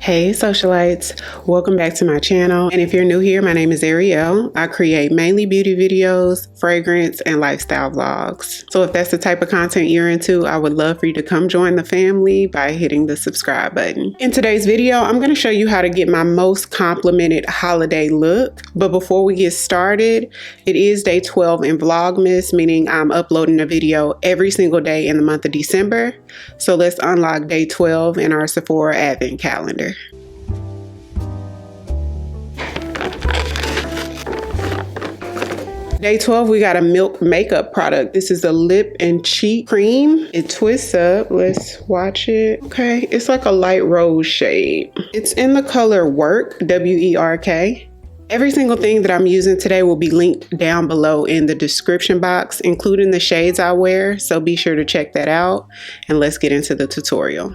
Hey socialites, welcome back to my channel. And if you're new here, my name is Ariell. I create mainly beauty videos, fragrance, and lifestyle vlogs. So if that's the type of content you're into, I would love for you to come join the family by hitting the subscribe button. In today's video, I'm going to show you how to get my most complimented holiday look. But before we get started, it is day 12 in Vlogmas, meaning I'm uploading a video every single day in the month of December. So let's unlock day 12 in our Sephora Advent calendar. Day 12, we got a Milk makeup product. This is a lip and cheek cream. It twists up. Let's watch it. Okay, it's like a light rose shade. It's in the color Work, W-E-R-K. Every single thing that I'm using today will be linked down below in the description box, including the shades I wear. So be sure to check that out, and let's get into the tutorial.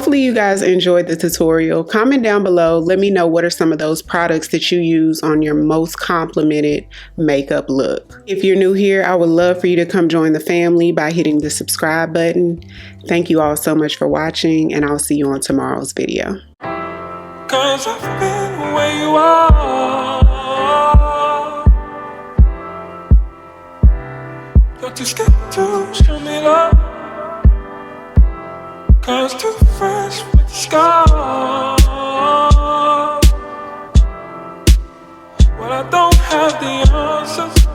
Hopefully you guys enjoyed the tutorial. Comment down below. Let me know what are some of those products that you use on your most complimented makeup look. If you're new here, I would love for you to come join the family by hitting the subscribe button. Thank you all so much for watching, and I'll see you on tomorrow's video. 'Cause I've been where you are. You're too scared to show me love. 'Cause too fresh with the scars. Well, I don't have the answers.